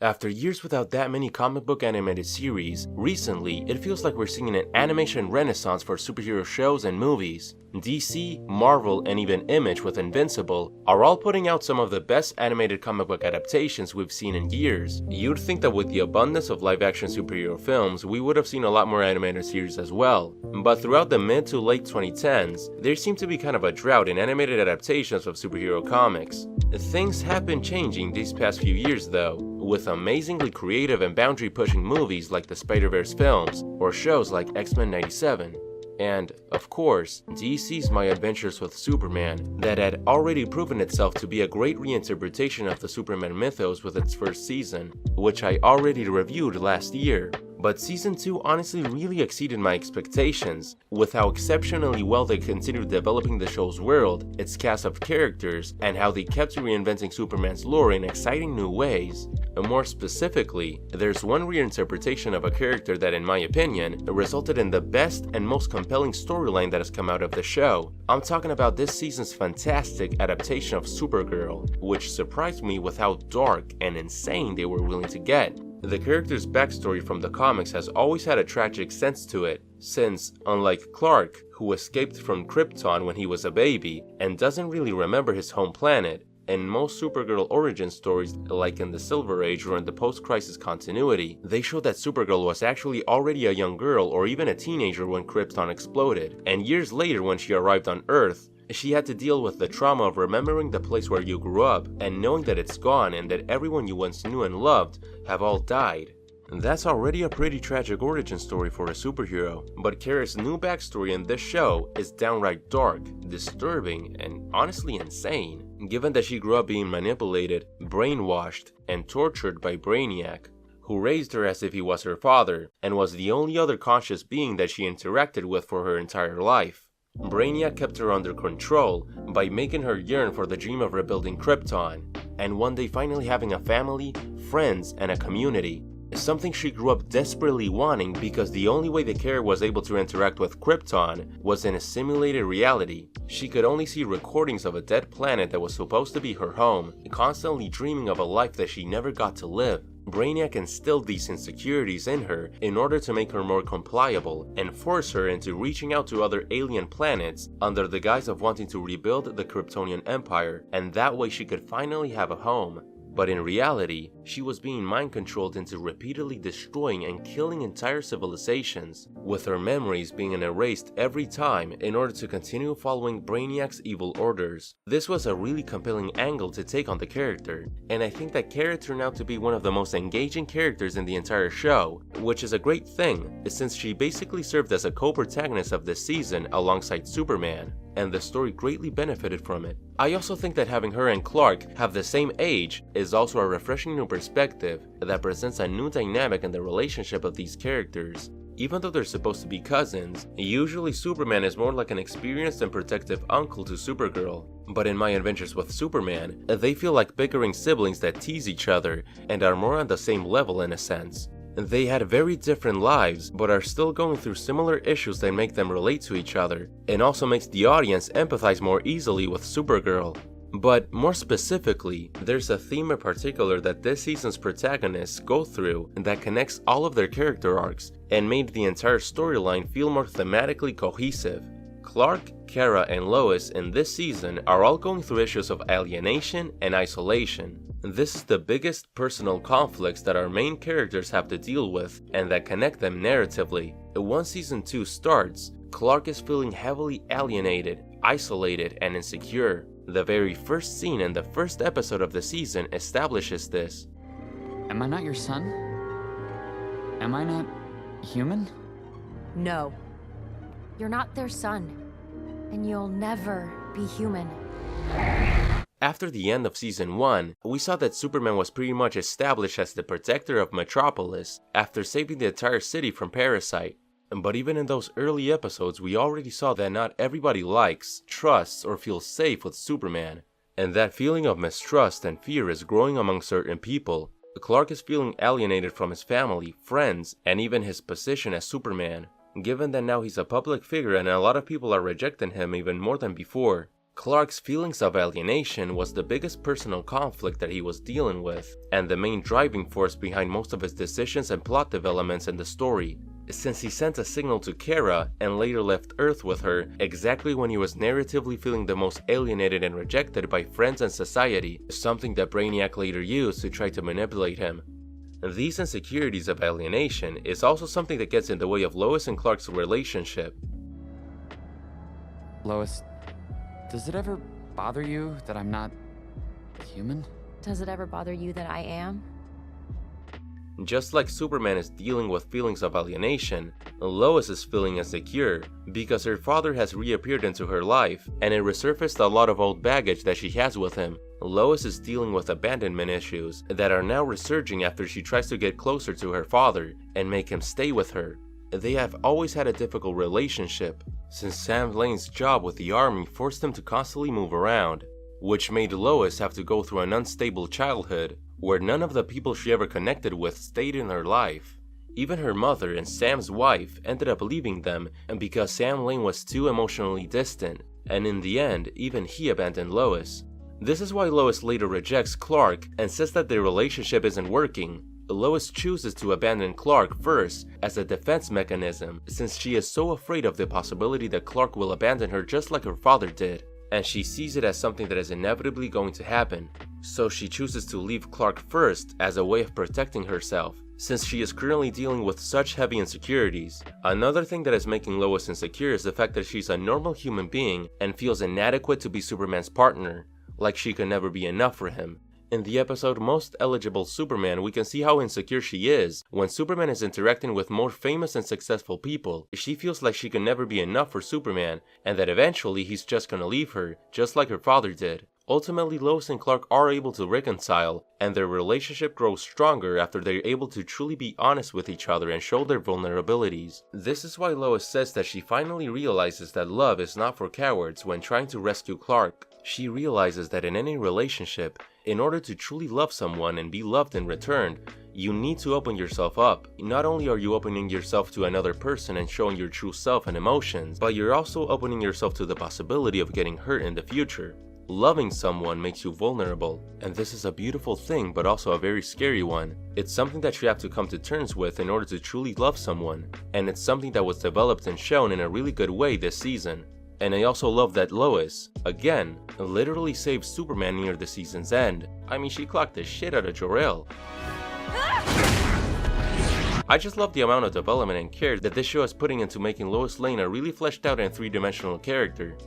After years without that many comic book animated series, recently it feels like we're seeing an animation renaissance for superhero shows and movies. DC, Marvel, and even Image with Invincible are all putting out some of the best animated comic book adaptations we've seen in years. You'd think that with the abundance of live-action superhero films, we would have seen a lot more animated series as well. But throughout the mid to late 2010s, there seemed to be kind of a drought in animated adaptations of superhero comics. Things have been changing these past few years though, with amazingly creative and boundary-pushing movies like the Spider-Verse films, or shows like X-Men '97. And, of course, DC's My Adventures with Superman, that had already proven itself to be a great reinterpretation of the Superman mythos with its first season, which I already reviewed last year. But Season 2 honestly really exceeded my expectations, with how exceptionally well they continued developing the show's world, its cast of characters, and how they kept reinventing Superman's lore in exciting new ways. And more specifically, there's one reinterpretation of a character that, in my opinion, resulted in the best and most compelling storyline that has come out of the show. I'm talking about this season's fantastic adaptation of Supergirl, which surprised me with how dark and insane they were willing to get. The character's backstory from the comics has always had a tragic sense to it, since, unlike Clark, who escaped from Krypton when he was a baby and doesn't really remember his home planet, in most Supergirl origin stories, like in the Silver Age or in the post-crisis continuity, they show that Supergirl was actually already a young girl or even a teenager when Krypton exploded, and years later when she arrived on Earth, she had to deal with the trauma of remembering the place where you grew up and knowing that it's gone and that everyone you once knew and loved have all died. That's already a pretty tragic origin story for a superhero, but Kara's new backstory in this show is downright dark, disturbing, and honestly insane, given that she grew up being manipulated, brainwashed, and tortured by Brainiac, who raised her as if he was her father and was the only other conscious being that she interacted with for her entire life. Brainiac kept her under control by making her yearn for the dream of rebuilding Krypton, and one day finally having a family, friends, and a community. Something she grew up desperately wanting because the only way that Kara was able to interact with Krypton was in a simulated reality. She could only see recordings of a dead planet that was supposed to be her home, constantly dreaming of a life that she never got to live. Brainiac instilled these insecurities in her in order to make her more compliable and force her into reaching out to other alien planets under the guise of wanting to rebuild the Kryptonian Empire, and that way she could finally have a home. But in reality, she was being mind-controlled into repeatedly destroying and killing entire civilizations, with her memories being erased every time in order to continue following Brainiac's evil orders. This was a really compelling angle to take on the character, and I think that Kara turned out to be one of the most engaging characters in the entire show, which is a great thing, since she basically served as a co-protagonist of this season alongside Superman, and the story greatly benefited from it. I also think that having her and Clark have the same age is also a refreshing new perspective that presents a new dynamic in the relationship of these characters. Even though they're supposed to be cousins, usually Superman is more like an experienced and protective uncle to Supergirl. But in My Adventures with Superman, they feel like bickering siblings that tease each other and are more on the same level in a sense. They had very different lives, but are still going through similar issues that make them relate to each other, and also makes the audience empathize more easily with Supergirl. But more specifically, there's a theme in particular that this season's protagonists go through that connects all of their character arcs, and made the entire storyline feel more thematically cohesive. Clark, Kara, and Lois in this season are all going through issues of alienation and isolation. This is the biggest personal conflicts that our main characters have to deal with and that connect them narratively. Once Season 2 starts, Clark is feeling heavily alienated, isolated, and insecure. The very first scene in the first episode of the season establishes this. Am I not your son? Am I not human? No. You're not their son. And you'll never be human. After the end of Season 1, we saw that Superman was pretty much established as the protector of Metropolis after saving the entire city from Parasite. But even in those early episodes, we already saw that not everybody likes, trusts, or feels safe with Superman. And that feeling of mistrust and fear is growing among certain people. Clark is feeling alienated from his family, friends, and even his position as Superman, given that now he's a public figure and a lot of people are rejecting him even more than before. Clark's feelings of alienation was the biggest personal conflict that he was dealing with, and the main driving force behind most of his decisions and plot developments in the story, since he sent a signal to Kara and later left Earth with her exactly when he was narratively feeling the most alienated and rejected by friends and society, something that Brainiac later used to try to manipulate him. These insecurities of alienation is also something that gets in the way of Lois and Clark's relationship. Lois, does it ever bother you that I'm not human? Does it ever bother you that I am? Just like Superman is dealing with feelings of alienation, Lois is feeling insecure because her father has reappeared into her life and it resurfaced a lot of old baggage that she has with him. Lois is dealing with abandonment issues that are now resurging after she tries to get closer to her father and make him stay with her. They have always had a difficult relationship, since Sam Lane's job with the army forced him to constantly move around, which made Lois have to go through an unstable childhood, where none of the people she ever connected with stayed in her life. Even her mother and Sam's wife ended up leaving them, and because Sam Lane was too emotionally distant, and in the end, even he abandoned Lois. This is why Lois later rejects Clark and says that their relationship isn't working. Lois chooses to abandon Clark first as a defense mechanism, since she is so afraid of the possibility that Clark will abandon her just like her father did, and she sees it as something that is inevitably going to happen. So she chooses to leave Clark first as a way of protecting herself, since she is currently dealing with such heavy insecurities. Another thing that is making Lois insecure is the fact that she's a normal human being and feels inadequate to be Superman's partner, like she can never be enough for him. In the episode Most Eligible Superman, we can see how insecure she is. When Superman is interacting with more famous and successful people, she feels like she can never be enough for Superman, and that eventually he's just gonna leave her, just like her father did. Ultimately, Lois and Clark are able to reconcile, and their relationship grows stronger after they're able to truly be honest with each other and show their vulnerabilities. This is why Lois says that she finally realizes that love is not for cowards when trying to rescue Clark. She realizes that in any relationship, in order to truly love someone and be loved in return, you need to open yourself up. Not only are you opening yourself to another person and showing your true self and emotions, but you're also opening yourself to the possibility of getting hurt in the future. Loving someone makes you vulnerable, and this is a beautiful thing but also a very scary one. It's something that you have to come to terms with in order to truly love someone, and it's something that was developed and shown in a really good way this season. And I also love that Lois, again, literally saved Superman near the season's end. I mean, she clocked the shit out of Jor-El. I just love the amount of development and care that this show is putting into making Lois Lane a really fleshed out and three-dimensional character.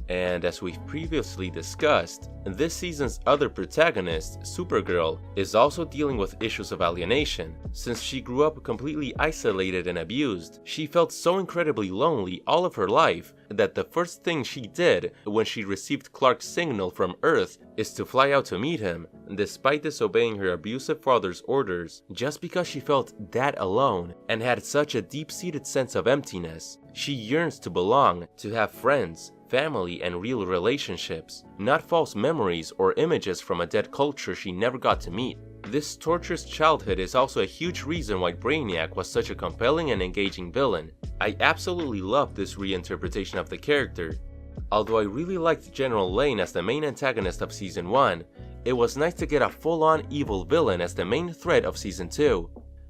And as we've previously discussed, this season's other protagonist, Supergirl, is also dealing with issues of alienation. Since she grew up completely isolated and abused, she felt so incredibly lonely all of her life that the first thing she did when she received Clark's signal from Earth is to fly out to meet him, despite disobeying her abusive father's orders, just because she felt that alone and had such a deep-seated sense of emptiness. She yearns to belong, to have friends, family, and real relationships, not false memories or images from a dead culture she never got to meet. This torturous childhood is also a huge reason why Brainiac was such a compelling and engaging villain. I absolutely loved this reinterpretation of the character. Although I really liked General Lane as the main antagonist of Season 1, it was nice to get a full-on evil villain as the main threat of Season 2.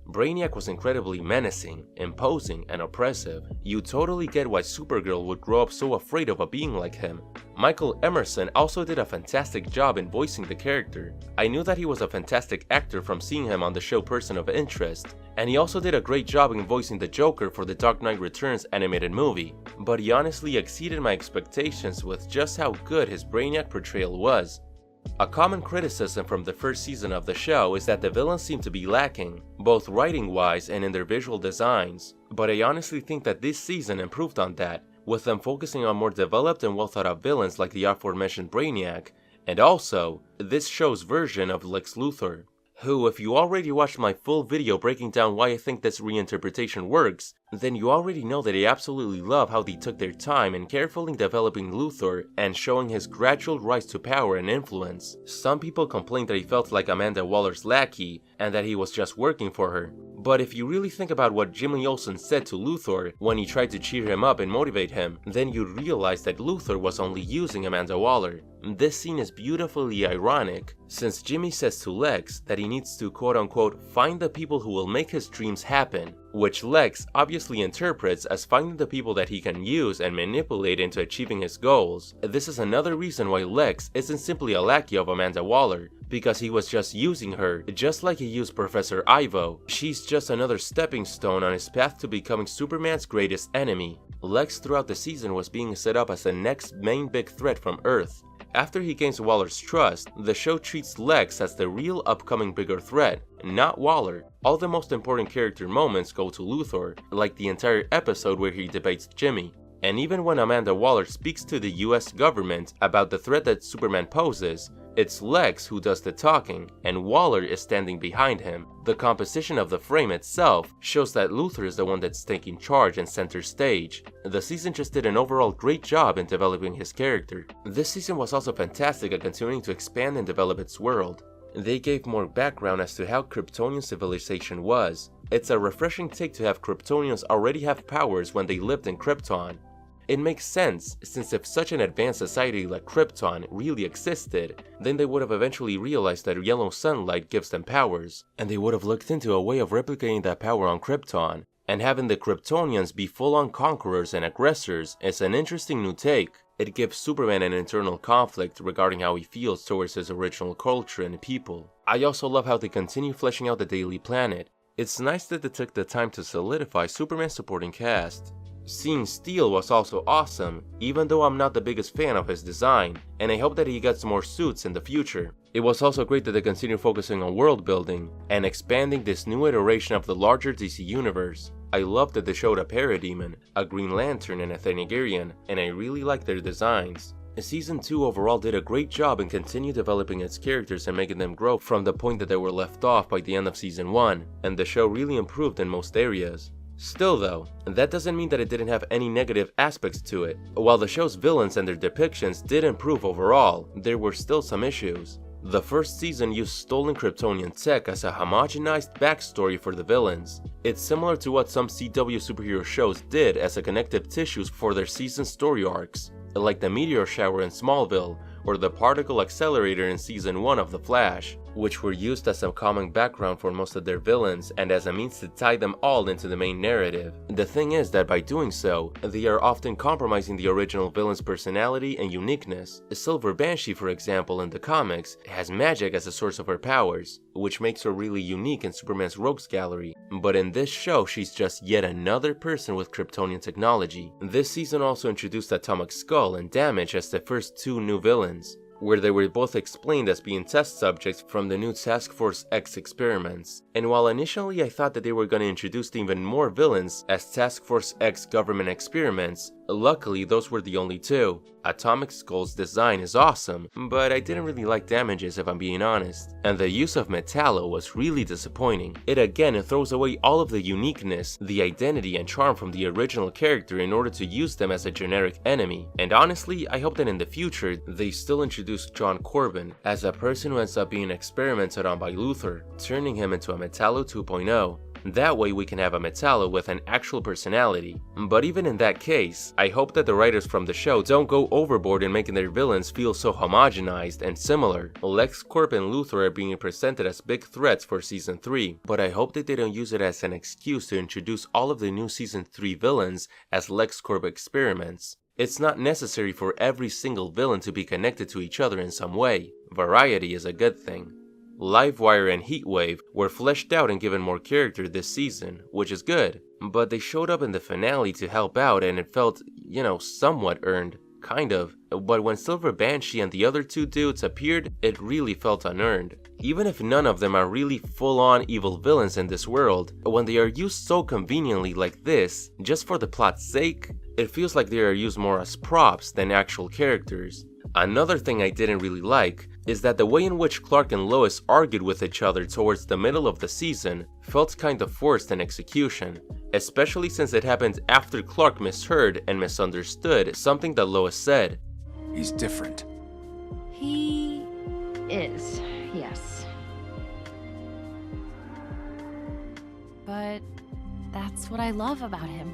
Brainiac was incredibly menacing, imposing, and oppressive. You totally get why Supergirl would grow up so afraid of a being like him. Michael Emerson also did a fantastic job in voicing the character. I knew that he was a fantastic actor from seeing him on the show Person of Interest, and he also did a great job in voicing the Joker for the Dark Knight Returns animated movie. But he honestly exceeded my expectations with just how good his Brainiac portrayal was. A common criticism from the first season of the show is that the villains seem to be lacking, both writing-wise and in their visual designs, but I honestly think that this season improved on that, with them focusing on more developed and well-thought-out villains like the aforementioned Brainiac, and also, this show's version of Lex Luthor, who, if you already watched my full video breaking down why I think this reinterpretation works, then you already know that I absolutely love how they took their time in carefully developing Luthor and showing his gradual rise to power and influence. Some people complained that he felt like Amanda Waller's lackey and that he was just working for her. But if you really think about what Jimmy Olsen said to Luthor when he tried to cheer him up and motivate him, then you'd realize that Luthor was only using Amanda Waller. This scene is beautifully ironic, since Jimmy says to Lex that he needs to quote-unquote find the people who will make his dreams happen, which Lex obviously interprets as finding the people that he can use and manipulate into achieving his goals. This is another reason why Lex isn't simply a lackey of Amanda Waller, because he was just using her, just like he used Professor Ivo. She's just another stepping stone on his path to becoming Superman's greatest enemy. Lex throughout the season was being set up as the next main big threat from Earth. After he gains Waller's trust, the show treats Lex as the real upcoming bigger threat, not Waller. All the most important character moments go to Luthor, like the entire episode where he debates Jimmy. And even when Amanda Waller speaks to the US government about the threat that Superman poses, it's Lex who does the talking, and Waller is standing behind him. The composition of the frame itself shows that Luthor is the one that's taking charge and center stage. The season just did an overall great job in developing his character. This season was also fantastic at continuing to expand and develop its world. They gave more background as to how Kryptonian civilization was. It's a refreshing take to have Kryptonians already have powers when they lived in Krypton. It makes sense, since if such an advanced society like Krypton really existed, then they would have eventually realized that yellow sunlight gives them powers, and they would have looked into a way of replicating that power on Krypton. And having the Kryptonians be full-on conquerors and aggressors is an interesting new take. It gives Superman an internal conflict regarding how he feels towards his original culture and people. I also love how they continue fleshing out the Daily Planet. It's nice that they took the time to solidify Superman's supporting cast. Seeing Steel was also awesome, even though I'm not the biggest fan of his design, and I hope that he gets more suits in the future. It was also great that they continue focusing on world building and expanding this new iteration of the larger DC universe. I love that they showed a Parademon, a Green Lantern, and a Thanagarian, and I really like their designs. Season 2 overall did a great job in continue developing its characters and making them grow from the point that they were left off by the end of Season 1, and the show really improved in most areas. Still though, that doesn't mean that it didn't have any negative aspects to it. While the show's villains and their depictions did improve overall, there were still some issues. The first season used stolen Kryptonian tech as a homogenized backstory for the villains. It's similar to what some CW superhero shows did as a connective tissues for their season story arcs, like the meteor shower in Smallville or the particle accelerator in Season 1 of The Flash, which were used as a common background for most of their villains and as a means to tie them all into the main narrative. The thing is that by doing so, they are often compromising the original villain's personality and uniqueness. Silver Banshee, for example, in the comics, has magic as a source of her powers, which makes her really unique in Superman's rogues gallery, but in this show she's just yet another person with Kryptonian technology. This season also introduced Atomic Skull and Damage as the first two new villains, where they were both explained as being test subjects from the new Task Force X experiments. And while initially I thought that they were going to introduce even more villains as Task Force X government experiments, luckily those were the only two. Atomic Skull's design is awesome, but I didn't really like Damage's if I'm being honest. And the use of Metallo was really disappointing. It again throws away all of the uniqueness, the identity and charm from the original character in order to use them as a generic enemy. And honestly, I hope that in the future, they still introduce John Corbin as a person who ends up being experimented on by Luthor, turning him into a Metallo 2.0. That way we can have a Metallo with an actual personality. But even in that case, I hope that the writers from the show don't go overboard in making their villains feel so homogenized and similar. LexCorp and Luthor are being presented as big threats for Season 3, but I hope that they don't use it as an excuse to introduce all of the new Season 3 villains as LexCorp experiments. It's not necessary for every single villain to be connected to each other in some way. Variety is a good thing. Livewire and Heatwave were fleshed out and given more character this season, which is good, but they showed up in the finale to help out and it felt, somewhat earned. Kind of, but when Silver Banshee and the other two dudes appeared, it really felt unearned. Even if none of them are really full-on evil villains in this world, when they are used so conveniently like this, just for the plot's sake, it feels like they are used more as props than actual characters. Another thing I didn't really like is that the way in which Clark and Lois argued with each other towards the middle of the season felt kind of forced in execution. especially since it happened after Clark misheard and misunderstood something that Lois said. He's different. He is, yes. But that's what I love about him.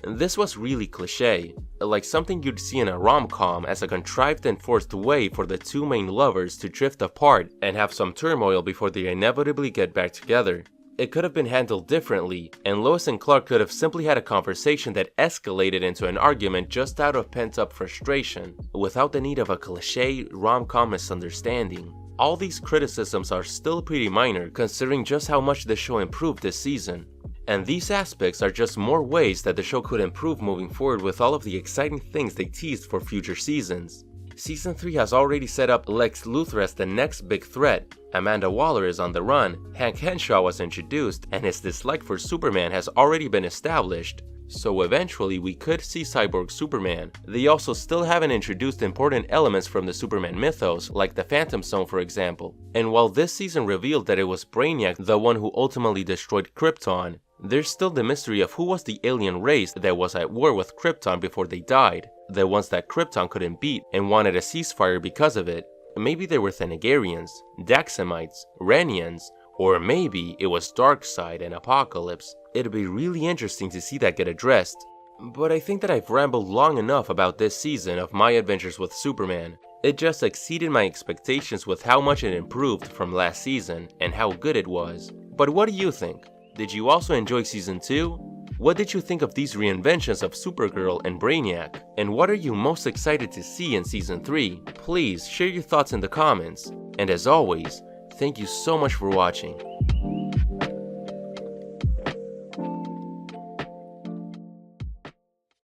This was really cliche, like something you'd see in a rom-com as a contrived and forced way for the two main lovers to drift apart and have some turmoil before they inevitably get back together. It could have been handled differently, and Lois and Clark could have simply had a conversation that escalated into an argument just out of pent-up frustration, without the need of a cliche rom-com misunderstanding. All these criticisms are still pretty minor considering just how much the show improved this season. And these aspects are just more ways that the show could improve moving forward with all of the exciting things they teased for future seasons. Season 3 has already set up Lex Luthor as the next big threat, Amanda Waller is on the run, Hank Henshaw was introduced, and his dislike for Superman has already been established. So eventually we could see Cyborg Superman. They also still haven't introduced important elements from the Superman mythos, like the Phantom Zone for example. And while this season revealed that it was Brainiac the one who ultimately destroyed Krypton, there's still the mystery of who was the alien race that was at war with Krypton before they died, the ones that Krypton couldn't beat and wanted a ceasefire because of it. Maybe they were Thanagarians, Daxamites, Renians, or maybe it was Darkseid and Apocalypse. It'd be really interesting to see that get addressed. But I think that I've rambled long enough about this season of My Adventures with Superman. It just exceeded my expectations with how much it improved from last season and how good it was. But what do you think? Did you also enjoy Season 2? What did you think of these reinventions of Supergirl and Brainiac? And what are you most excited to see in Season 3? Please share your thoughts in the comments. And as always, thank you so much for watching.